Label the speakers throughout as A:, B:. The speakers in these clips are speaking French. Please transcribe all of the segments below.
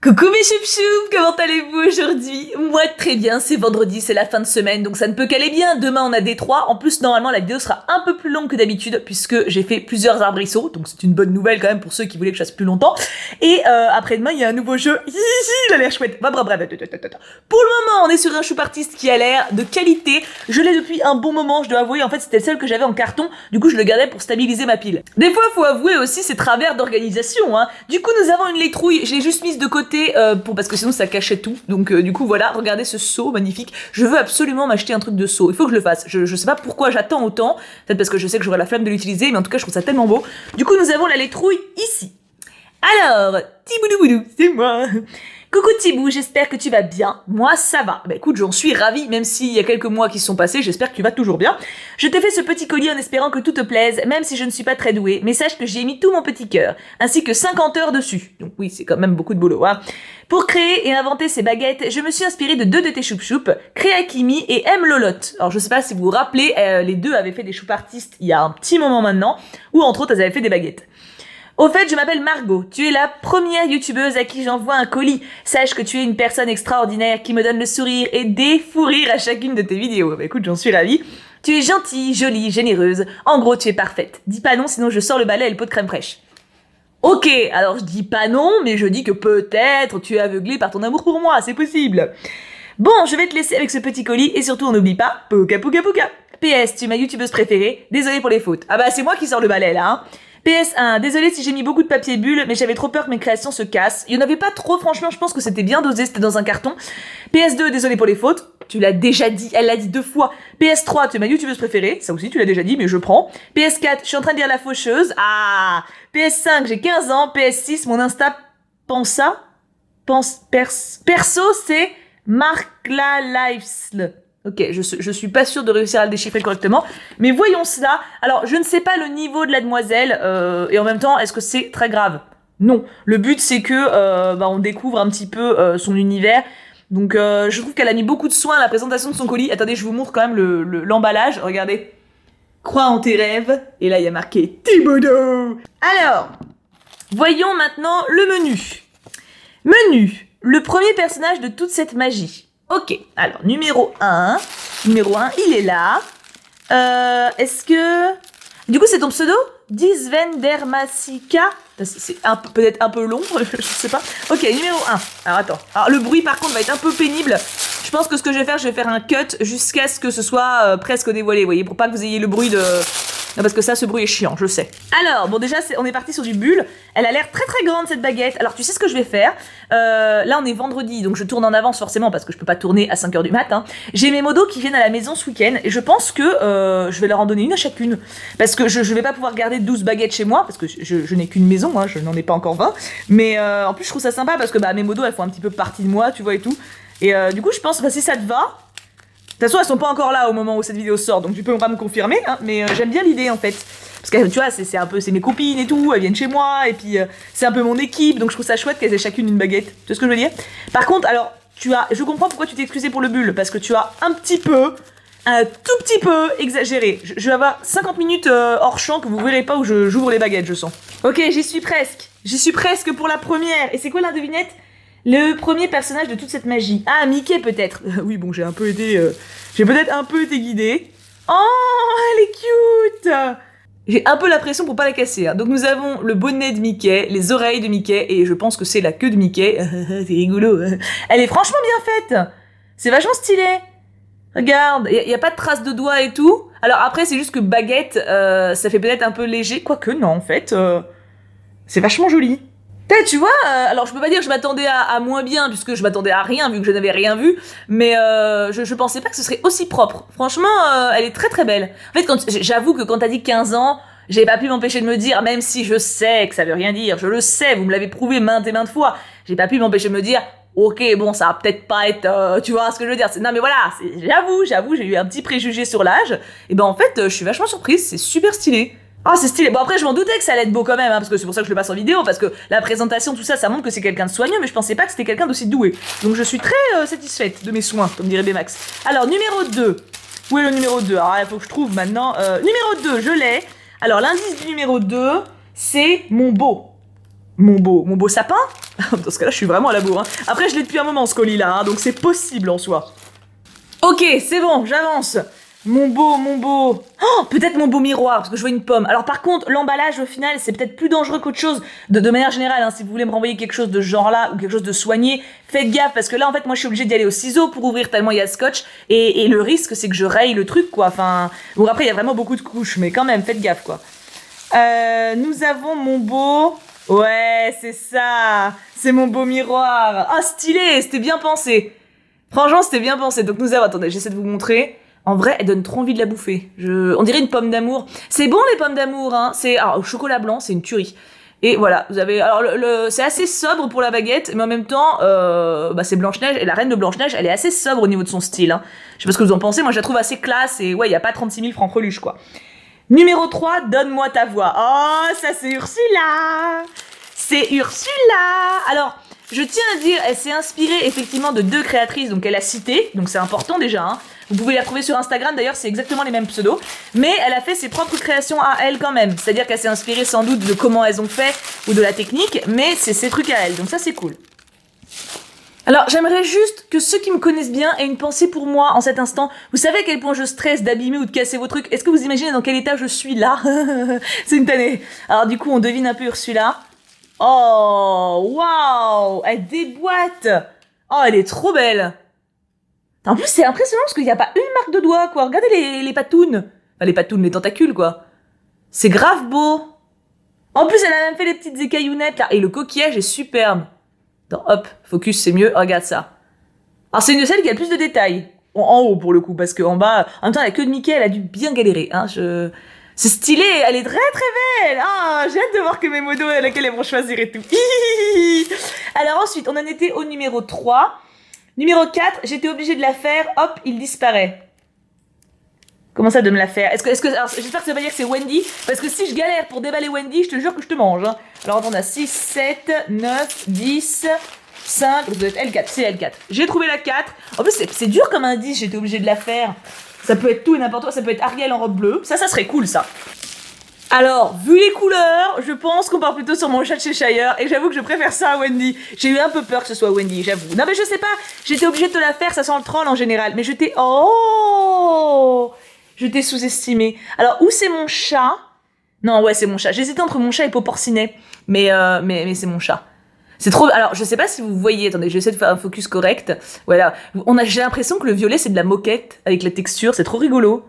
A: Coucou mes choup-choup, comment allez-vous aujourd'hui? Moi très bien, c'est vendredi, c'est la fin de semaine, donc ça ne peut qu'aller bien. Demain on a Détroit, en plus normalement la vidéo sera un peu plus longue que d'habitude puisque j'ai fait plusieurs arbrisseaux, donc c'est une bonne nouvelle quand même pour ceux qui voulaient que je fasse plus longtemps. Et après-demain il y a un nouveau jeu, il a l'air chouette. Bref. Pour le moment on est sur un choup artiste qui a l'air de qualité, je l'ai depuis un bon moment, je dois avouer, en fait c'était le seul que j'avais en carton, du coup je le gardais pour stabiliser ma pile. Des fois faut avouer aussi ces travers d'organisation, hein. Du coup nous avons une laitrouille, je l'ai juste mise de côté parce que sinon ça cachait tout, donc du coup voilà, regardez ce seau magnifique, je veux absolument m'acheter un truc de seau, il faut que je le fasse, je sais pas pourquoi j'attends autant, peut-être parce que je sais que j'aurai la flemme de l'utiliser, mais en tout cas je trouve ça tellement beau. Du coup nous avons la laitrouille ici. Alors, Tiboudoubou, c'est moi. Coucou Thibou, j'espère que tu vas bien. Moi, ça va. Bah écoute, j'en suis ravie, même s'il y a quelques mois qui se sont passés, j'espère que tu vas toujours bien. Je t'ai fait ce petit colis en espérant que tout te plaise, même si je ne suis pas très douée, mais sache que j'y ai mis tout mon petit cœur, ainsi que 50 heures dessus. Donc oui, c'est quand même beaucoup de boulot, hein. Pour créer et inventer ces baguettes, je me suis inspirée de deux de tes choup-choup, Créakimi et M. Lolotte. Alors je sais pas si vous vous rappelez, les deux avaient fait des choup artistes il y a un petit moment maintenant, où entre autres elles avaient fait des baguettes. Au fait, je m'appelle Margot, tu es la première youtubeuse à qui j'envoie un colis. Sache que tu es une personne extraordinaire qui me donne le sourire et des fous rires à chacune de tes vidéos. Bah écoute, j'en suis ravie. Tu es gentille, jolie, généreuse. En gros, tu es parfaite. Dis pas non, sinon je sors le balai et le pot de crème fraîche. Ok, alors je dis pas non, mais je dis que peut-être tu es aveuglée par ton amour pour moi, c'est possible. Bon, je vais te laisser avec ce petit colis et surtout on n'oublie pas, pouka pouka pouka. PS, tu es ma youtubeuse préférée, désolée pour les fautes. Ah bah c'est moi qui sors le balai là, hein. PS1, désolé si j'ai mis beaucoup de papier bulle, mais j'avais trop peur que mes créations se cassent. Il y en avait pas trop, franchement, je pense que c'était bien dosé, c'était dans un carton. PS2, désolé pour les fautes. Tu l'as déjà dit, elle l'a dit 2 fois. PS3, tu es ma youtubeuse préférée. Ça aussi, tu l'as déjà dit, mais je prends. PS4, je suis en train de lire La Faucheuse. Ah. PS5, j'ai 15 ans. PS6, mon Insta pensa. Perso, c'est Markla Lives. Ok, je suis pas sûre de réussir à le déchiffrer correctement, mais voyons cela. Alors, je ne sais pas le niveau de la demoiselle, et en même temps, est-ce que c'est très grave? Non. Le but, c'est que on découvre un petit peu son univers. Donc, je trouve qu'elle a mis beaucoup de soin à la présentation de son colis. Attendez, je vous montre quand même l'emballage. Regardez. Crois en tes rêves. Et là, il y a marqué Thibodeau. Alors, voyons maintenant le menu. Menu. Le premier personnage de toute cette magie. Ok, alors numéro 1, il est là. Est-ce que... Du coup, c'est ton pseudo? Disvendermasika. C'est peut-être un peu long, je sais pas. Ok, numéro 1. Alors attends. Alors le bruit par contre va être un peu pénible. Je pense que ce que je vais faire un cut jusqu'à ce que ce soit presque dévoilé, vous voyez, pour pas que vous ayez le bruit de... Non, parce que ça, ce bruit est chiant, je sais. Alors, bon déjà, on est parti sur du bulle. Elle a l'air très très grande cette baguette. Alors, tu sais ce que je vais faire? Là, on est vendredi, donc je tourne en avance forcément parce que je peux pas tourner à 5h du matin. J'ai mes modos qui viennent à la maison ce week-end et je pense que je vais leur en donner une à chacune. Parce que je vais pas pouvoir garder 12 baguettes chez moi parce que je n'ai qu'une maison, hein, je n'en ai pas encore 20. Mais en plus, je trouve ça sympa parce que mes modos, elles font un petit peu partie de moi, tu vois, et tout. Et du coup, je pense, si ça te va... De toute façon, elles sont pas encore là au moment où cette vidéo sort, donc tu peux pas me confirmer, hein, mais j'aime bien l'idée en fait. Parce que tu vois, c'est mes copines et tout, elles viennent chez moi, et puis c'est un peu mon équipe, donc je trouve ça chouette qu'elles aient chacune une baguette. Tu vois ce que je veux dire? Par contre, alors, je comprends pourquoi tu t'es excusé pour le bulle, parce que tu as un tout petit peu exagéré. Je vais avoir 50 minutes hors champ que vous verrez pas où j'ouvre les baguettes, je sens. Ok, j'y suis presque pour la première. Et c'est quoi la devinette? Le premier personnage de toute cette magie. Ah, Mickey peut-être. Oui, bon, j'ai peut-être un peu été guidée. Oh, elle est cute. J'ai un peu la pression pour pas la casser, hein. Donc nous avons le bonnet de Mickey, les oreilles de Mickey, et je pense que c'est la queue de Mickey. C'est rigolo. Elle est franchement bien faite. C'est vachement stylé. Regarde, y a pas de traces de doigts et tout. Alors après, c'est juste que baguette, ça fait peut-être un peu léger. Quoique, non, en fait, c'est vachement joli. Tu vois, alors je peux pas dire que je m'attendais à moins bien, puisque je m'attendais à rien, vu que je n'avais rien vu, mais je pensais pas que ce serait aussi propre. Franchement, elle est très très belle. En fait, j'avoue que quand t'as dit 15 ans, j'ai pas pu m'empêcher de me dire, même si je sais que ça veut rien dire, je le sais, vous me l'avez prouvé maintes et maintes fois, j'ai pas pu m'empêcher de me dire, ok, bon, ça va peut-être pas être, tu vois ce que je veux dire. Non mais voilà, j'avoue, j'ai eu un petit préjugé sur l'âge, et ben en fait, je suis vachement surprise, c'est super stylé. Ah, c'est stylé. Bon, après, je m'en doutais que ça allait être beau quand même, hein, parce que c'est pour ça que je le passe en vidéo, parce que la présentation, tout ça, ça montre que c'est quelqu'un de soigneux, mais je pensais pas que c'était quelqu'un d'aussi doué. Donc, je suis très satisfaite de mes soins, comme dirait Bmax. Alors, numéro 2. Où est le numéro 2? Alors, il faut que je trouve maintenant. Numéro 2, je l'ai. Alors, l'indice du numéro 2, c'est mon beau. Mon beau sapin. Dans ce cas-là, je suis vraiment à la bourre. Hein. Après, je l'ai depuis un moment, ce colis-là, hein, donc c'est possible en soi. Ok, c'est bon, j'avance. Mon beau. Oh, peut-être mon beau miroir, parce que je vois une pomme. Alors par contre, l'emballage, au final, c'est peut-être plus dangereux qu'autre chose. De manière générale, hein, si vous voulez me renvoyer quelque chose de ce genre-là, ou quelque chose de soigné, faites gaffe, parce que là, en fait, moi, je suis obligée d'y aller au ciseau pour ouvrir tellement il y a scotch. Et le risque, c'est que je raye le truc, quoi. Enfin, bon, après, il y a vraiment beaucoup de couches, mais quand même, faites gaffe, quoi. Nous avons mon beau... Ouais, c'est ça. C'est mon beau miroir. Ah, stylé, c'était bien pensé. Franchement, c'était bien pensé. Donc nous avons... Attendez, j'essaie de vous montrer. En vrai, elle donne trop envie de la bouffer. On dirait une pomme d'amour. C'est bon, les pommes d'amour, hein. C'est... Alors, au chocolat blanc, c'est une tuerie. Et voilà, vous avez... Alors, c'est assez sobre pour la baguette, mais en même temps, c'est Blanche-Neige. Et la reine de Blanche-Neige, elle est assez sobre au niveau de son style. Hein. Je sais pas ce que vous en pensez. Moi, je la trouve assez classe. Et ouais, il n'y a pas 36 000 francs Coluche, quoi. Numéro 3, donne-moi ta voix. Oh, ça, c'est Ursula. C'est Ursula. Alors... Je tiens à dire, elle s'est inspirée effectivement de 2 créatrices, donc elle a cité, donc c'est important déjà, hein. Vous pouvez la trouver sur Instagram, d'ailleurs c'est exactement les mêmes pseudos, mais elle a fait ses propres créations à elle quand même, c'est-à-dire qu'elle s'est inspirée sans doute de comment elles ont fait, ou de la technique, mais c'est ses trucs à elle, donc ça c'est cool. Alors j'aimerais juste que ceux qui me connaissent bien aient une pensée pour moi en cet instant. Vous savez à quel point je stresse d'abîmer ou de casser vos trucs? Est-ce que vous imaginez dans quel état je suis là? C'est une tannée. Alors du coup on devine un peu Ursula. Oh, waouh, elle déboîte. Oh, elle est trop belle. En plus, c'est impressionnant parce qu'il n'y a pas une marque de doigt, quoi. Regardez les patounes. Enfin, les patounes, les tentacules, quoi. C'est grave beau. En plus, elle a même fait les petites écaillounettes, là. Et le coquillage est superbe. Attends, hop, focus, c'est mieux. Regarde ça. Alors, c'est une de celles qui a le plus de détails. En haut, pour le coup, parce qu'en bas, en même temps, la queue de Mickey, elle a dû bien galérer, hein. C'est stylé, elle est très très belle. Ah, j'ai hâte de voir que mes modos à laquelle elles vont choisir et tout. Alors ensuite, on en était au numéro 3. Numéro 4, j'étais obligée de la faire. Hop, il disparaît. Comment ça de me la faire? Alors, j'espère que ça veut pas dire que c'est Wendy. Parce que si je galère pour déballer Wendy, je te jure que je te mange. Hein. Alors attends, on a 6, 7, 9, 10, 5. Vous êtes L4, c'est L4. J'ai trouvé la 4. En plus, c'est dur comme indice, j'étais obligée de la faire. Ça peut être tout et n'importe quoi, ça peut être Ariel en robe bleue. Ça serait cool, ça. Alors, vu les couleurs, je pense qu'on part plutôt sur mon chat de Cheshire. Et j'avoue que je préfère ça à Wendy. J'ai eu un peu peur que ce soit Wendy, j'avoue. Non, mais je sais pas, j'étais obligée de te la faire, ça sent le troll en général. Mais je t'ai... Oh, je t'ai sous-estimé. Alors, où c'est mon chat? Non, ouais, c'est mon chat. J'hésitais entre mon chat et Poporcinet. Mais c'est mon chat. C'est trop... Alors, je sais pas si vous voyez... Attendez, j'essaie de faire un focus correct. Voilà. J'ai l'impression que le violet, c'est de la moquette avec la texture. C'est trop rigolo.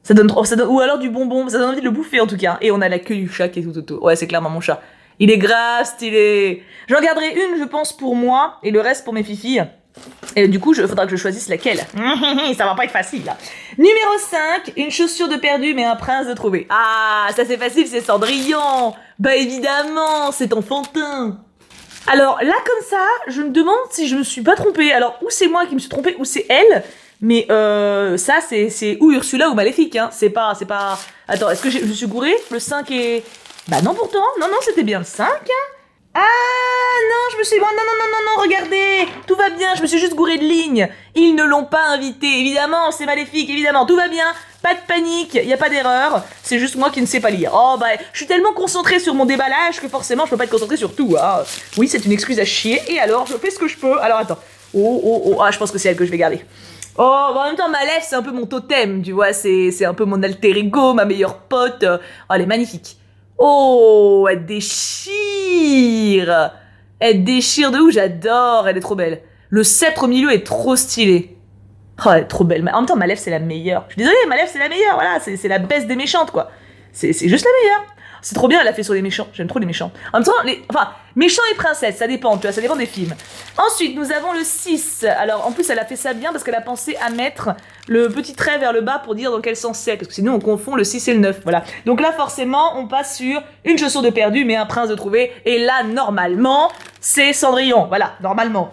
A: Ça donne... Ou alors du bonbon. Ça donne envie de le bouffer, en tout cas. Et on a la queue du chat qui est tout autour. Ouais, c'est clairement mon chat. Il est grave stylé. J'en garderai une, je pense, pour moi. Et le reste pour mes filles. Et du coup, faudra que je choisisse laquelle. Ça va pas être facile, là. Numéro 5, une chaussure de perdu, mais un prince de trouvé. Ah, ça c'est facile, c'est Cendrillon. Bah évidemment, c'est enfantin. Alors là, comme ça, je me demande si je me suis pas trompée. Alors, ou c'est moi qui me suis trompée, ou c'est elle. Mais ça, c'est ou Ursula ou Maléfique, hein. C'est pas... Attends, est-ce que je me suis gourée? Le 5 est... Bah non, pourtant. Non, c'était bien le 5, hein. Ah non, je me suis... Non, regardez. Tout va bien, je me suis juste gourée de ligne. Ils ne l'ont pas invité. Évidemment, c'est Maléfique, évidemment. Tout va bien. Pas de panique, il n'y a pas d'erreur. C'est juste moi qui ne sais pas lire. Oh bah, je suis tellement concentrée sur mon déballage que forcément, je peux pas être concentrée sur tout. Hein. Oui, c'est une excuse à chier. Et alors, je fais ce que je peux. Alors, attends. Oh. Ah, je pense que c'est elle que je vais garder. Oh, bah, en même temps, Malef, c'est un peu mon totem, tu vois. C'est un peu mon alter ego, ma meilleure pote. Oh, elle est magnifique. Oh, elle déchire. Elle déchire de ouf, j'adore. Elle est trop belle. Le sceptre au milieu est trop stylé. Oh, elle est trop belle. En même temps, Malef, c'est la meilleure. Je suis désolée, Malef, c'est la meilleure. Voilà, c'est la baisse des méchantes, quoi. C'est juste la meilleure. C'est trop bien, elle a fait sur les méchants. J'aime trop les méchants. En même temps, méchants et princesses, ça dépend, tu vois, ça dépend des films. Ensuite, nous avons le 6. Alors, en plus, elle a fait ça bien parce qu'elle a pensé à mettre le petit trait vers le bas pour dire dans quel sens c'est. Parce que sinon, on confond le 6 et le 9. Voilà. Donc là, forcément, on passe sur une chaussure de perdu, mais un prince de trouvé. Et là, normalement, c'est Cendrillon. Voilà, normalement.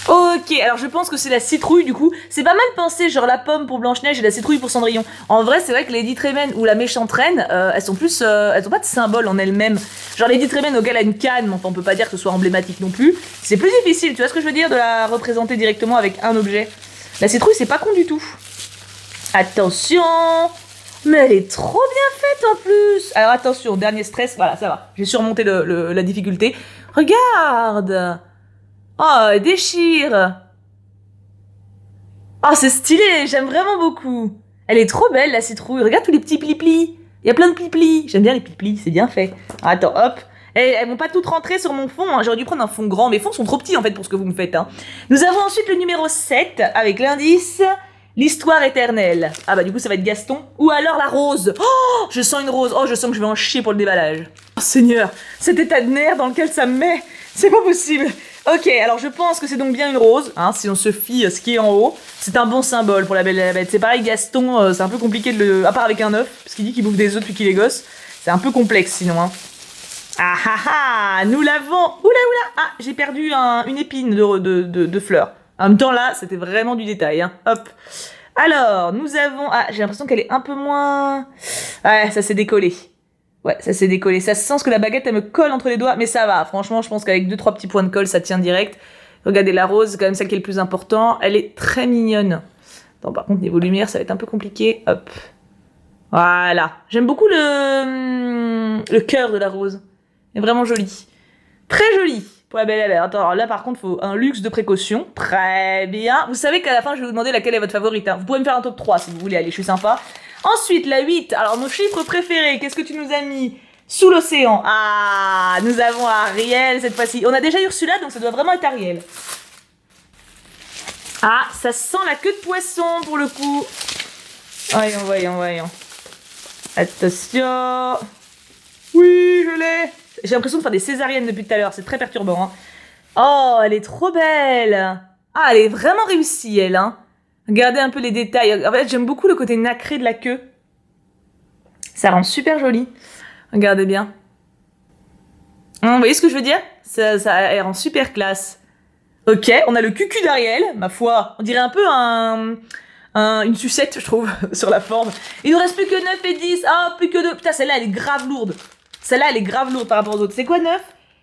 A: Ok, alors je pense que c'est la citrouille du coup. C'est pas mal pensé, genre la pomme pour Blanche-Neige et la citrouille pour Cendrillon. En vrai, c'est vrai que Lady Tremaine ou la méchante reine, elles sont plus... elles ont pas de symbole en elles-mêmes. Genre Lady Tremaine, auquel elle a une canne, mais enfin on peut pas dire que ce soit emblématique non plus. C'est plus difficile, tu vois ce que je veux dire, de la représenter directement avec un objet. La citrouille, c'est pas con du tout. Attention. Mais elle est trop bien faite en plus. Alors attention, dernier stress, voilà, ça va. J'ai surmonté la difficulté. Regarde. Oh, elle déchire. Oh, c'est stylé, j'aime vraiment beaucoup. Elle est trop belle, la citrouille. Regarde tous les petits pli-plis. Il y a plein de pli-plis. J'aime bien les pli-plis, c'est bien fait. Attends, hop. Elles vont pas toutes rentrer sur mon fond. Hein. J'aurais dû prendre un fond grand. Mes fonds sont trop petits, en fait, pour ce que vous me faites. Hein. Nous avons ensuite le numéro 7, avec l'indice... L'histoire éternelle. Ah bah du coup ça va être Gaston. Ou alors la rose. Oh, je sens une rose. Oh, je sens que je vais en chier pour le déballage. Oh Seigneur, cet état de nerf dans lequel ça me met. C'est pas possible. Ok, alors je pense que c'est donc bien une rose. Hein, si on se fie à ce qui est en haut. C'est un bon symbole pour la Belle et la Bête. C'est pareil, Gaston, c'est un peu compliqué de le... À part avec un œuf, parce qu'il dit qu'il bouffe des œufs depuis qu'il est gosse. C'est un peu complexe sinon. Hein. Ah ah ah, nous l'avons. Oula oula. Ah, j'ai perdu une épine de fleurs. En même temps, là, c'était vraiment du détail. Hein. Hop. Alors, nous avons... Ah, j'ai l'impression qu'elle est un peu moins... Ouais, ça s'est décollé. Ouais, ça s'est décollé. Ça se sent que la baguette, elle me colle entre les doigts. Mais ça va. Franchement, je pense qu'avec 2-3 petits points de colle, ça tient direct. Regardez, la rose, c'est quand même celle qui est le plus important. Elle est très mignonne. Attends, par contre, niveau lumière, ça va être un peu compliqué. Hop. Voilà. J'aime beaucoup le cœur de la rose. Elle est vraiment jolie. Très jolie. Pour la Belle et la Bête. Attends, alors là par contre, il faut un luxe de précaution. Très bien. Vous savez qu'à la fin, je vais vous demander laquelle est votre favorite. Hein. Vous pouvez me faire un top 3 si vous voulez. Allez, je suis sympa. Ensuite, la 8. Alors, nos chiffres préférés. Qu'est-ce que tu nous as mis? Sous l'océan. Ah, nous avons Ariel cette fois-ci. On a déjà Ursula, donc ça doit vraiment être Ariel. Ah, ça sent la queue de poisson pour le coup. Voyons, voyons, voyons. Attention. Oui, je l'ai. J'ai l'impression de faire des césariennes depuis tout à l'heure, c'est très perturbant. Hein. Oh, elle est trop belle. Ah, elle est vraiment réussie, elle. Hein. Regardez un peu les détails. En fait, j'aime beaucoup le côté nacré de la queue. Ça rend super joli. Regardez bien. Vous voyez ce que je veux dire? Elle rend super classe. Ok, on a le cucu d'Ariel, ma foi. On dirait un peu une sucette, je trouve, sur la forme. Il nous reste plus que 9 et 10. Ah, plus que 2. Putain, celle-là, elle est grave lourde. Celle-là, elle est grave lourde par rapport aux autres. C'est quoi 9?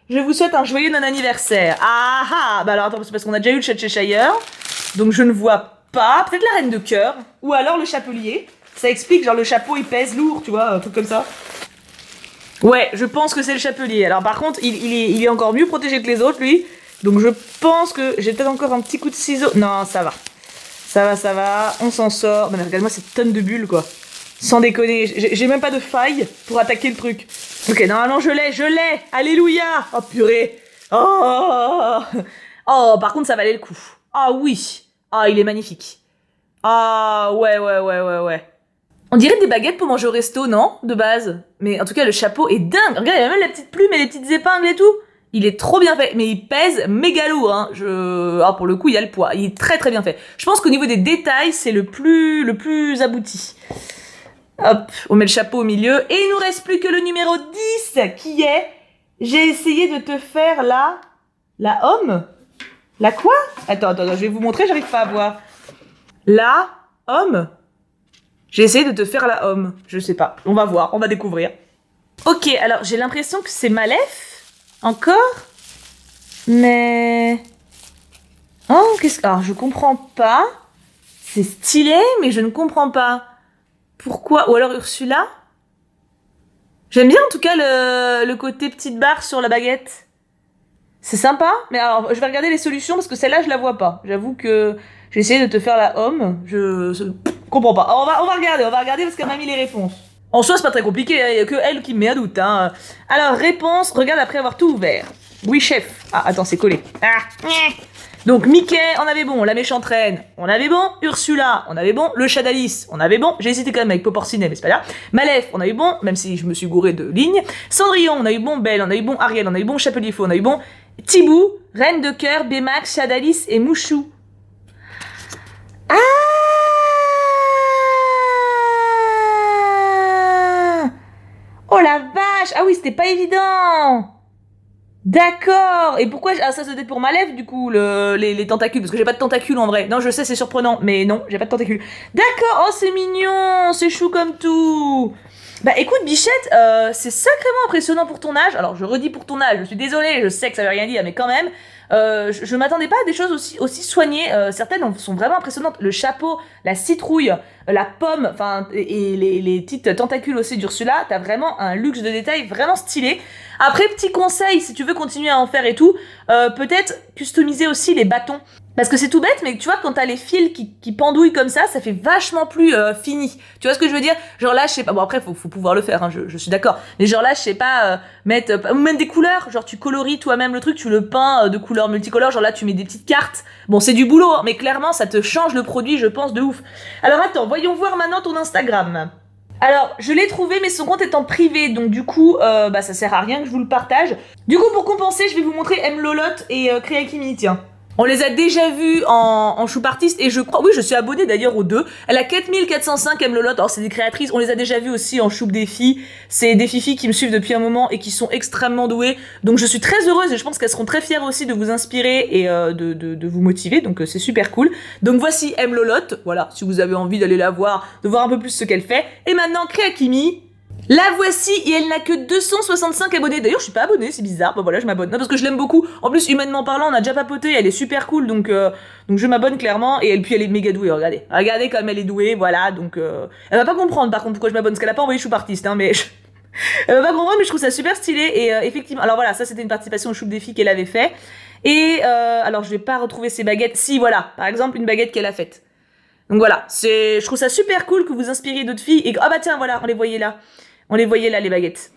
A: Je vous souhaite un joyeux non-anniversaire. Ah ah. Bah alors attends, c'est parce qu'on a déjà eu le chat de Cheshire. Donc je ne vois pas. Peut-être la reine de cœur. Ou alors le chapelier. Ça explique, genre le chapeau il pèse lourd, tu vois, un truc comme ça. Ouais, je pense que c'est le chapelier. Alors par contre, il est encore mieux protégé que les autres, lui. Donc je pense que j'ai peut-être encore un petit coup de ciseau. Non, ça va. Ça va, ça va. On s'en sort. Non mais regarde-moi cette tonne de bulles, quoi. Sans déconner, j'ai même pas de faille pour attaquer le truc. Ok, normalement je l'ai. Alléluia. Oh purée. Oh. Oh, par contre ça valait le coup. Ah oui. Ah, il est magnifique. Ah ouais. On dirait des baguettes pour manger au resto, non? De base. Mais en tout cas, le chapeau est dingue. Regarde, il y a même la petite plume et les petites épingles et tout. Il est trop bien fait, mais il pèse méga lourd. Hein. Ah, pour le coup, il y a le poids. Il est très très bien fait. Je pense qu'au niveau des détails, c'est le plus abouti. Hop, on met le chapeau au milieu. Et il nous reste plus que le numéro 10, qui est... J'ai essayé de te faire la homme. La quoi? Attends, je vais vous montrer, j'arrive pas à voir. La homme. J'ai essayé de te faire la homme. Je sais pas, on va voir, on va découvrir. Ok, alors j'ai l'impression que c'est Malef. Encore? Mais... Oh, alors je comprends pas. C'est stylé, mais je ne comprends pas. Pourquoi? Ou alors Ursula? J'aime bien en tout cas le côté petite barre sur la baguette. C'est sympa, mais alors je vais regarder les solutions parce que celle-là je la vois pas. J'avoue que j'ai essayé de te faire la homme, je comprends pas. Alors, on va regarder parce qu'elle m'a mis les réponses. En soi c'est pas très compliqué, il y a que elle qui me met à doute. Hein. Alors réponse, regarde après avoir tout ouvert. Oui chef. Ah attends c'est collé. Ah. Donc Mickey, on avait bon, la méchante reine, on avait bon, Ursula, on avait bon, le chat d'Alice, on avait bon, j'ai hésité quand même avec Poporcinet, mais c'est pas là. Malef, on a eu bon, même si je me suis gouré de lignes. Cendrillon, on a eu bon, Belle, on a eu bon, Ariel, on a eu bon, Chapelier Faux, on a eu bon, Thibou, Reine de Cœur, Bémax, chat d'Alice et Mouchou. Ah! Oh la vache! Ah oui, c'était pas évident! D'accord. Et pourquoi ça doit être pour Malef du coup les tentacules parce que j'ai pas de tentacules en vrai. Non je sais c'est surprenant mais non j'ai pas de tentacules. D'accord. Oh c'est mignon, c'est chou comme tout. Bah écoute Bichette, c'est sacrément impressionnant pour ton âge. Alors je redis pour ton âge, je suis désolée, je sais que ça veut rien dire, mais quand même, je m'attendais pas à des choses aussi soignées. Certaines sont vraiment impressionnantes. Le chapeau, la citrouille, la pomme, enfin et les petites tentacules aussi d'Ursula, t'as vraiment un luxe de détails vraiment stylé. Après, petit conseil, si tu veux continuer à en faire et tout, peut-être customiser aussi les bâtons. Parce que c'est tout bête, mais tu vois, quand t'as les fils qui pendouillent comme ça fait vachement plus fini. Tu vois ce que je veux dire? Genre là, je sais pas, bon après, faut pouvoir le faire, hein, je suis d'accord. Mais genre là, je sais pas, ou même des couleurs, genre tu coloris toi-même le truc, tu le peins de couleurs multicolores, genre là, tu mets des petites cartes. Bon, c'est du boulot, hein, mais clairement, ça te change le produit, je pense, de ouf. Alors attends, voyons voir maintenant ton Instagram. Alors, je l'ai trouvé, mais son compte est en privé, donc du coup, bah ça sert à rien que je vous le partage. Du coup, pour compenser, je vais vous montrer Mlolotte et Créakimi, tiens. On les a déjà vus en choupe artiste et je crois, oui, je suis abonnée d'ailleurs aux deux. Elle a 4405 Mlolotte, alors c'est des créatrices, on les a déjà vues aussi en choupe défi. C'est des fifis qui me suivent depuis un moment et qui sont extrêmement douées. Donc je suis très heureuse et je pense qu'elles seront très fières aussi de vous inspirer et de vous motiver, donc c'est super cool. Donc voici Mlolotte, voilà, si vous avez envie d'aller la voir, de voir un peu plus ce qu'elle fait. Et maintenant Créakimi. La voici et elle n'a que 265 abonnés. D'ailleurs, je suis pas abonnée, c'est bizarre. Bah voilà, je m'abonne. Non, parce que je l'aime beaucoup. En plus, humainement parlant, on a déjà papoté. Elle est super cool, donc je m'abonne clairement. Et puis elle est méga douée. Regardez, regardez comme elle est douée. Voilà, donc elle va pas comprendre par contre pourquoi je m'abonne, parce qu'elle a pas envoyé choupe artiste, hein, mais elle va pas comprendre. Mais je trouve ça super stylé. Et effectivement, alors voilà, ça c'était une participation au choupe défi qu'elle avait fait. Et alors je vais pas retrouver ses baguettes. Si voilà, par exemple une baguette qu'elle a faite. Donc voilà, je trouve ça super cool que vous inspiriez d'autres filles. Et ah bah tiens, voilà, on les voyait là. On les voyait là, les baguettes.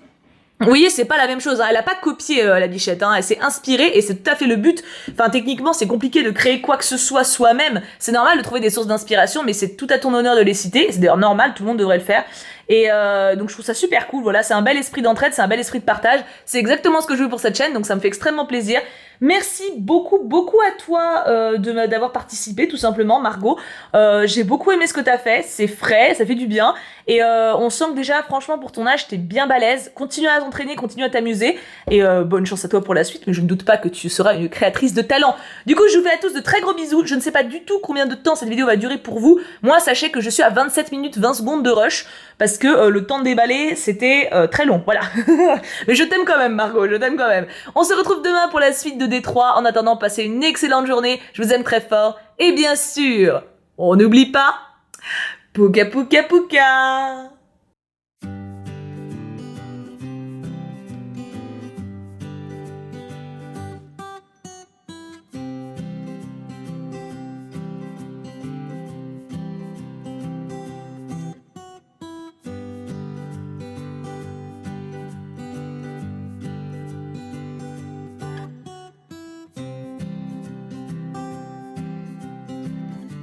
A: Vous voyez, c'est pas la même chose, hein. Elle a pas copié la Bichette, hein. Elle s'est inspirée et c'est tout à fait le but. Enfin, techniquement, c'est compliqué de créer quoi que ce soit soi-même. C'est normal de trouver des sources d'inspiration, mais c'est tout à ton honneur de les citer. C'est d'ailleurs normal, tout le monde devrait le faire. Et donc je trouve ça super cool, voilà, c'est un bel esprit d'entraide, c'est un bel esprit de partage. C'est exactement ce que je veux pour cette chaîne, donc ça me fait extrêmement plaisir. Merci beaucoup à toi d'avoir participé, tout simplement, Margot. J'ai beaucoup aimé ce que t'as fait, c'est frais, ça fait du bien. Et on sent que déjà, franchement, pour ton âge, t'es bien balèze. Continue à t'entraîner, continue à t'amuser. Et bonne chance à toi pour la suite, mais je ne doute pas que tu seras une créatrice de talent. Du coup, je vous fais à tous de très gros bisous. Je ne sais pas du tout combien de temps cette vidéo va durer pour vous. Moi, sachez que je suis à 27 minutes 20 secondes de rush, parce que le temps de déballer, c'était très long, voilà. Mais je t'aime quand même, Margot, je t'aime quand même. On se retrouve demain pour la suite de Détroit. En attendant, passez une excellente journée. Je vous aime très fort. Et bien sûr, on n'oublie pas, pouka pouka pouka.